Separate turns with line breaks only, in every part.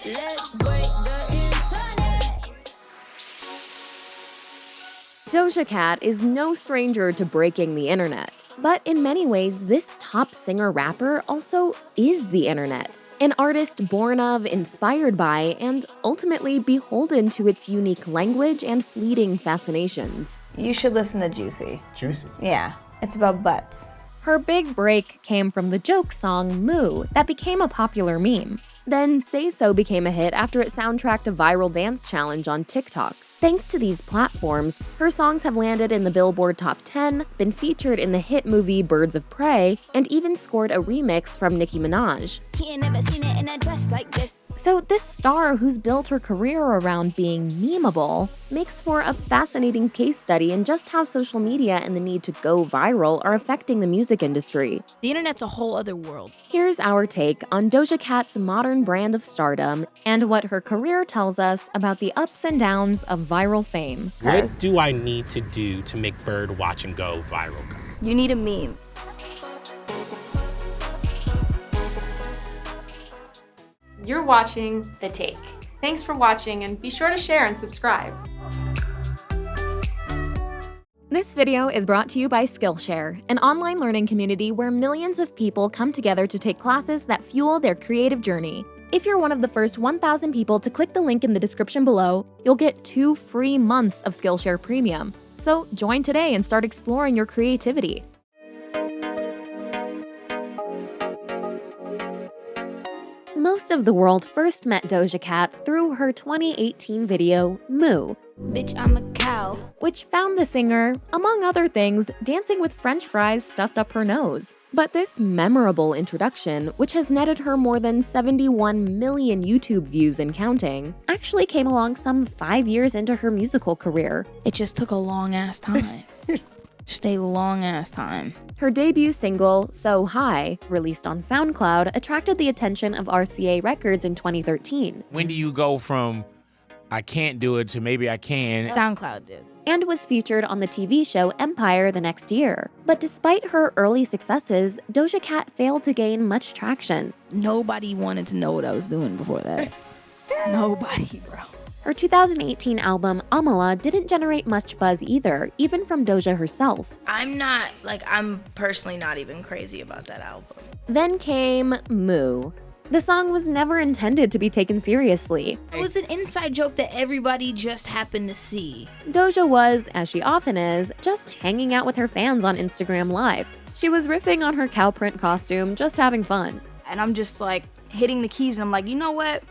Let's break the internet.
Doja Cat is no stranger to breaking the internet. But in many ways, this top singer-rapper also is the internet. An artist born of, inspired by, and ultimately beholden to its unique language and fleeting fascinations.
You should listen to Juicy.
Juicy.
Yeah, it's about butts.
Her big break came from the joke song Moo that became a popular meme. Then Say So became a hit after it soundtracked a viral dance challenge on TikTok. Thanks to these platforms, her songs have landed in the Billboard Top 10, been featured in the hit movie Birds of Prey, and even scored a remix from Nicki Minaj.
He ain't never seen it in a dress like this.
So this star who's built her career around being memeable makes for a fascinating case study in just how social media and the need to go viral are affecting the music industry.
The internet's a whole other world.
Here's our take on Doja Cat's modern brand of stardom and what her career tells us about the ups and downs of viral fame.
What do I need to do to make bird watch and go viral?
You need a meme.
You're watching
The Take.
Thanks for watching, and be sure to share and subscribe.
This video is brought to you by Skillshare, an online learning community where millions of people come together to take classes that fuel their creative journey. If you're one of the first 1,000 people to click the link in the description below, you'll get 2 free months of Skillshare Premium. So join today and start exploring your creativity. Most of the world first met Doja Cat through her 2018 video, Moo,
Bitch, I'm a cow.
which found the singer, among other things, dancing with french fries stuffed up her nose. But this memorable introduction, which has netted her more than 71 million YouTube views and counting, actually came along some 5 years into her musical career.
It just took a long ass time. Just a long ass time.
Her debut single, So High, released on SoundCloud, attracted the attention of RCA Records in 2013.
When do you go from I can't do it to maybe I can?
SoundCloud did.
And was featured on the TV show Empire the next year. But despite her early successes, Doja Cat failed to gain much traction.
Nobody wanted to know what I was doing before that. Nobody, bro.
Her 2018 album Amala didn't generate much buzz either, even from Doja herself.
I'm personally not even crazy about that album.
Then came Moo. The song was never intended to be taken seriously.
It was an inside joke that everybody just happened to see.
Doja was, as she often is, just hanging out with her fans on Instagram Live. She was riffing on her cow print costume, just having fun.
And I'm just like hitting the keys and I'm like, you know what?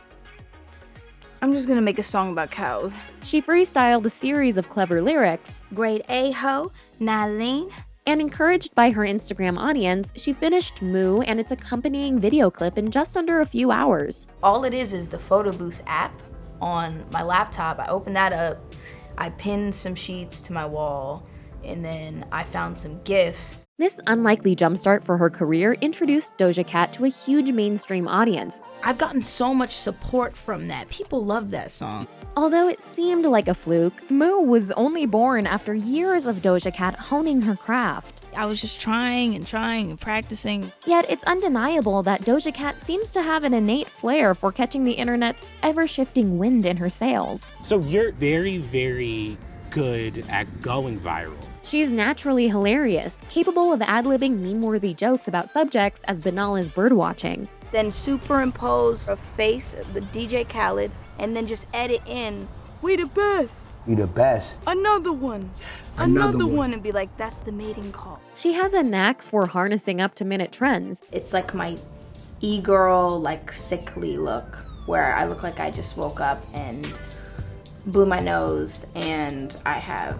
I'm just gonna make a song about cows.
She freestyled a series of clever lyrics,
Grade A ho, Nylene.
and encouraged by her Instagram audience, she finished Moo and its accompanying video clip in just under a few hours.
All it is the photo booth app on my laptop. I opened that up, I pinned some sheets to my wall, and then I found some GIFs.
This unlikely jumpstart for her career introduced Doja Cat to a huge mainstream audience.
I've gotten so much support from that. People love that song.
Although it seemed like a fluke, Moo was only born after years of Doja Cat honing her craft.
I was just trying and practicing.
Yet it's undeniable that Doja Cat seems to have an innate flair for catching the internet's ever-shifting wind in her sails.
So you're very, very good at going viral.
She's naturally hilarious, capable of ad-libbing meme-worthy jokes about subjects as banal as birdwatching.
Then superimpose a face of the DJ Khaled and then just edit in, we the best.
You the best.
Another one. Yes. Another one. And be like, that's the mating call.
She has a knack for harnessing up-to-minute trends.
It's like my e-girl, like sickly look, where I look like I just woke up and blew my nose and I have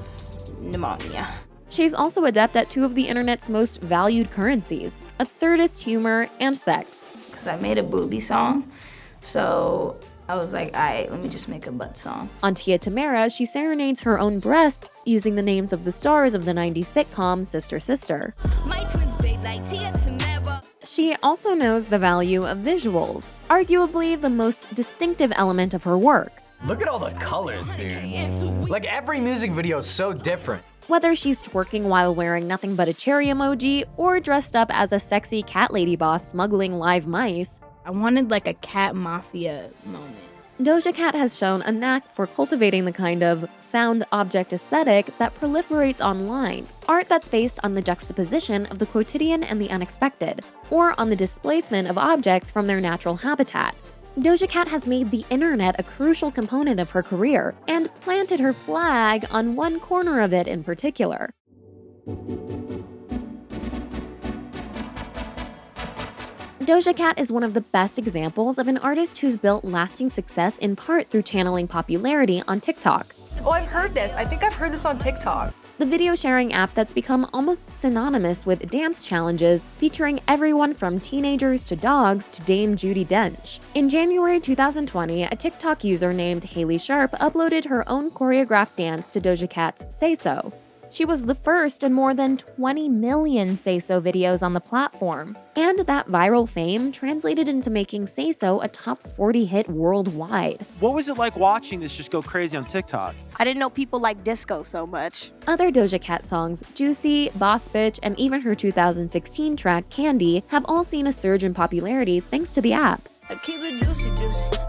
pneumonia.
She's also adept at 2 of the internet's most valued currencies, absurdist humor and sex.
Because I made a booby song, so I was like, alright, let me just make a butt song.
On Tia Tamara, she serenades her own breasts using the names of the stars of the 90s sitcom Sister Sister.
My twins bathe like Tia Tamara.
She also knows the value of visuals, arguably the most distinctive element of her work.
Look at all the colors, dude. Like every music video is so different.
Whether she's twerking while wearing nothing but a cherry emoji or dressed up as a sexy cat lady boss smuggling live mice,
I wanted like a cat mafia moment.
Doja Cat has shown a knack for cultivating the kind of found object aesthetic that proliferates online, art that's based on the juxtaposition of the quotidian and the unexpected, or on the displacement of objects from their natural habitat. Doja Cat has made the internet a crucial component of her career and planted her flag on one corner of it in particular. Doja Cat is one of the best examples of an artist who's built lasting success in part through channeling popularity on TikTok.
Oh, I've heard this. I think I've heard this on TikTok.
The video sharing app that's become almost synonymous with dance challenges featuring everyone from teenagers to dogs to Dame Judi Dench. In January 2020, a TikTok user named Haley Sharp uploaded her own choreographed dance to Doja Cat's Say So. She was the first in more than 20 million Say So videos on the platform, and that viral fame translated into making Say So a top 40 hit worldwide.
What was it like watching this just go crazy on TikTok?
I didn't know people like disco so much.
Other Doja Cat songs, Juicy, Boss Bitch, and even her 2016 track, Candy, have all seen a surge in popularity thanks to the app.
I keep it juicy,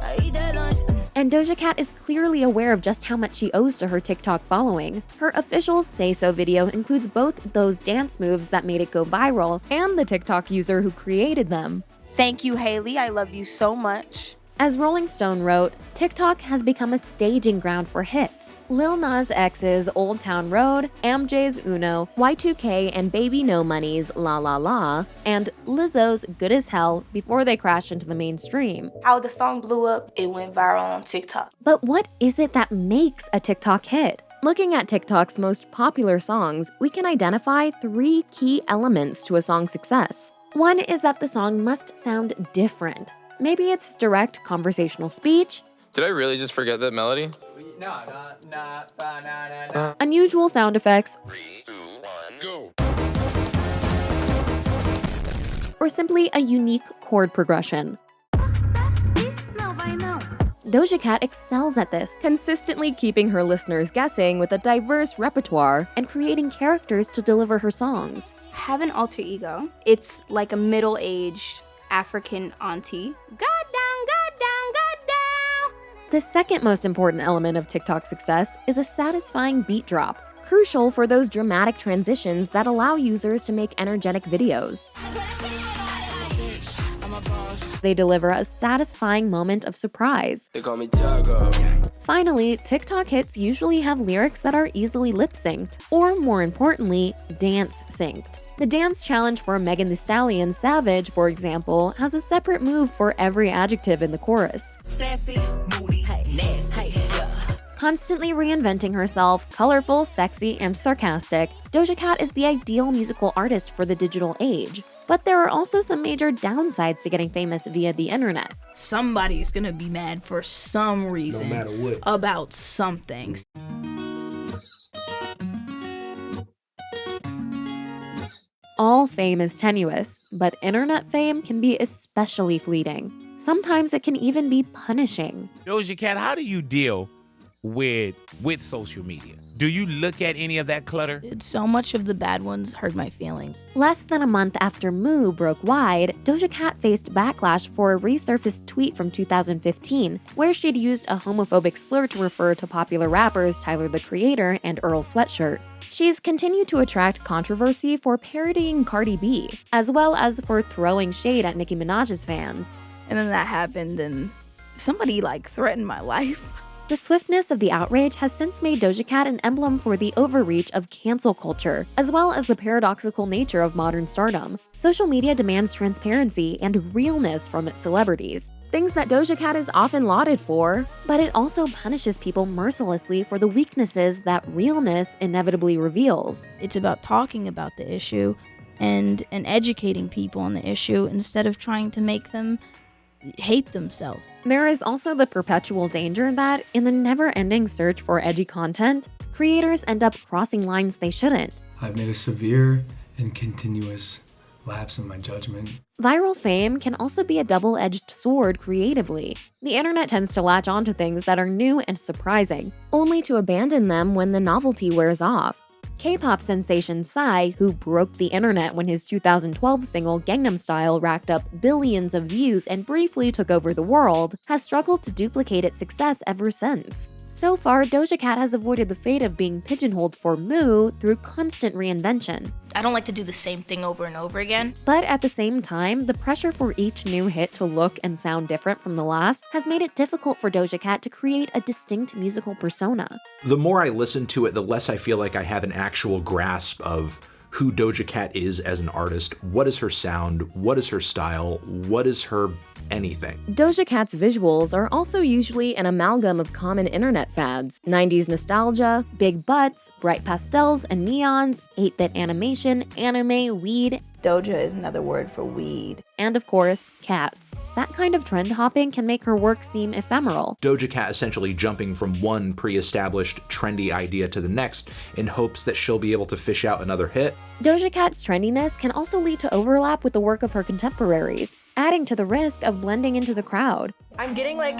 I eat that lunch.
And Doja Cat is clearly aware of just how much she owes to her TikTok following. Her official Say So video includes both those dance moves that made it go viral and the TikTok user who created them.
Thank you, Haley. I love you so much.
As Rolling Stone wrote, TikTok has become a staging ground for hits. Lil Nas X's Old Town Road, MJ's Uno, Y2K and Baby No Money's La La La, and Lizzo's Good as Hell before they crashed into the mainstream.
How the song blew up, it went viral on TikTok.
But what is it that makes a TikTok hit? Looking at TikTok's most popular songs, we can identify 3 key elements to a song's success. One is that the song must sound different. Maybe it's direct conversational speech.
Did I really just forget that melody?
Unusual sound effects.
3, 2, 1, go.
Or simply a unique chord progression. Doja Cat excels at this, consistently keeping her listeners guessing with a diverse repertoire and creating characters to deliver her songs.
I have an alter ego. It's like a middle-aged African auntie. God down, God down, God down.
The second most important element of TikTok success is a satisfying beat drop, crucial for those dramatic transitions that allow users to make energetic videos. They deliver a satisfying moment of surprise.
They call me Tiago.
Finally, TikTok hits usually have lyrics that are easily lip-synced, or more importantly, dance-synced. The dance challenge for Megan Thee Stallion's Savage, for example, has a separate move for every adjective in the chorus.
Sassy, moody, nasty, yeah.
Constantly reinventing herself, colorful, sexy, and sarcastic, Doja Cat is the ideal musical artist for the digital age. But there are also some major downsides to getting famous via the internet.
Somebody's gonna be mad for some reason.
No matter what.
About something.
All fame is tenuous, but internet fame can be especially fleeting. Sometimes it can even be punishing.
Doja Cat, how do you deal with social media? Do you look at any of that clutter?
So much of the bad ones hurt my feelings.
Less than a month after Moo broke wide, Doja Cat faced backlash for a resurfaced tweet from 2015, where she'd used a homophobic slur to refer to popular rappers Tyler the Creator and Earl Sweatshirt. She's continued to attract controversy for parodying Cardi B, as well as for throwing shade at Nicki Minaj's fans.
And then that happened and somebody threatened my life.
The swiftness of the outrage has since made Doja Cat an emblem for the overreach of cancel culture, as well as the paradoxical nature of modern stardom. Social media demands transparency and realness from its celebrities, things that Doja Cat is often lauded for, but it also punishes people mercilessly for the weaknesses that realness inevitably reveals.
It's about talking about the issue and educating people on the issue instead of trying to make them hate themselves.
There is also the perpetual danger that, in the never-ending search for edgy content, creators end up crossing lines they shouldn't.
I've made a severe and continuous lapse in my judgment.
Viral fame can also be a double-edged sword creatively. The internet tends to latch onto things that are new and surprising, only to abandon them when the novelty wears off. K-pop sensation Psy, who broke the internet when his 2012 single Gangnam Style racked up billions of views and briefly took over the world, has struggled to duplicate its success ever since. So far, Doja Cat has avoided the fate of being pigeonholed for Moo through constant reinvention.
I don't like to do the same thing over and over again.
But at the same time, the pressure for each new hit to look and sound different from the last has made it difficult for Doja Cat to create a distinct musical persona.
The more I listen to it, the less I feel like I have an actual grasp of who Doja Cat is as an artist. What is her sound? What is her style? What is her anything?
Doja Cat's visuals are also usually an amalgam of common internet fads: 90s nostalgia, big butts, bright pastels and neons, 8-bit animation, anime, weed,
Doja is another word for weed.
and of course, cats. That kind of trend hopping can make her work seem ephemeral.
Doja Cat essentially jumping from one pre-established trendy idea to the next in hopes that she'll be able to fish out another hit.
Doja Cat's trendiness can also lead to overlap with the work of her contemporaries, adding to the risk of blending into the crowd.
I'm getting like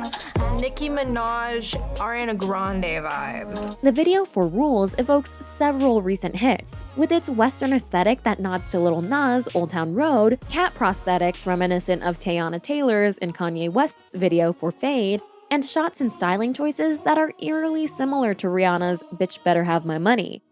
Nicki Minaj, Ariana Grande vibes.
The video for Rules evokes several recent hits. With its Western aesthetic that nods to Lil Nas' Old Town Road, cat prosthetics reminiscent of Teyana Taylor's and Kanye West's video for Fade, and shots and styling choices that are eerily similar to Rihanna's Bitch Better Have My Money.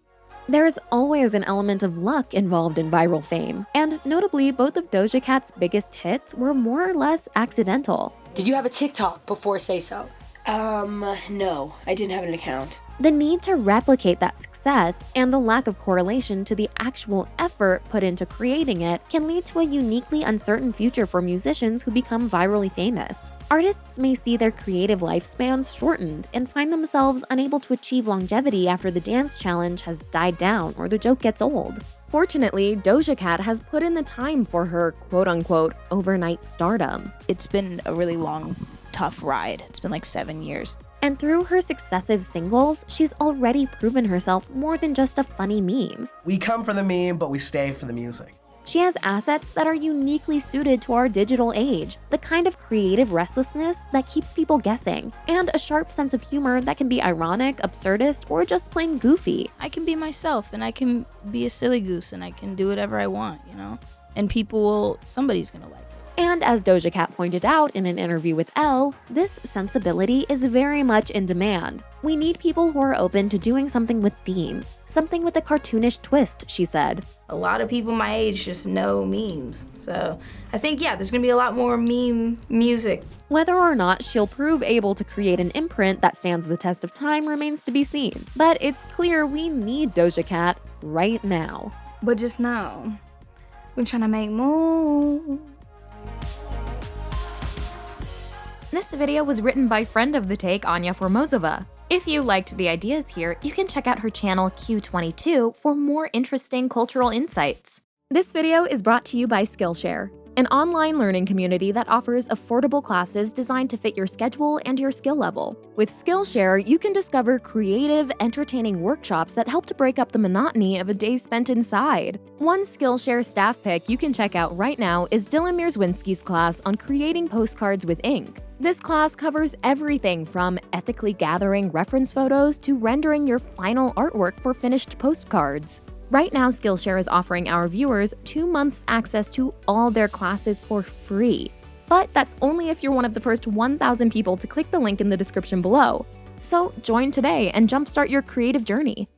There's always an element of luck involved in viral fame, and notably, both of Doja Cat's biggest hits were more or less accidental.
Did you have a TikTok before Say So?
No, I didn't have an account.
The need to replicate that success and the lack of correlation to the actual effort put into creating it can lead to a uniquely uncertain future for musicians who become virally famous. Artists may see their creative lifespans shortened and find themselves unable to achieve longevity after the dance challenge has died down or the joke gets old. Fortunately, Doja Cat has put in the time for her quote-unquote overnight stardom.
It's been a really long, tough ride. It's been like 7 years.
And through her successive singles, she's already proven herself more than just a funny meme.
We come for the meme, but we stay for the music.
She has assets that are uniquely suited to our digital age, the kind of creative restlessness that keeps people guessing, and a sharp sense of humor that can be ironic, absurdist, or just plain goofy.
I can be myself, and I can be a silly goose, and I can do whatever I want, you know? And somebody's gonna like it.
And as Doja Cat pointed out in an interview with Elle, this sensibility is very much in demand. We need people who are open to doing something with theme, something with a cartoonish twist, she said.
A lot of people my age just know memes. So I think, there's gonna be a lot more meme music.
Whether or not she'll prove able to create an imprint that stands the test of time remains to be seen. But it's clear we need Doja Cat right now.
But just know, we're trying to make moves.
This video was written by friend of the take, Anya Formozova. If you liked the ideas here, you can check out her channel Q22 for more interesting cultural insights. This video is brought to you by Skillshare, an online learning community that offers affordable classes designed to fit your schedule and your skill level. With Skillshare, you can discover creative, entertaining workshops that help to break up the monotony of a day spent inside. One Skillshare staff pick you can check out right now is Dylan Mierzwinski's class on creating postcards with ink. This class covers everything from ethically gathering reference photos to rendering your final artwork for finished postcards. Right now, Skillshare is offering our viewers 2 months access to all their classes for free. But that's only if you're one of the first 1,000 people to click the link in the description below. So join today and jumpstart your creative journey.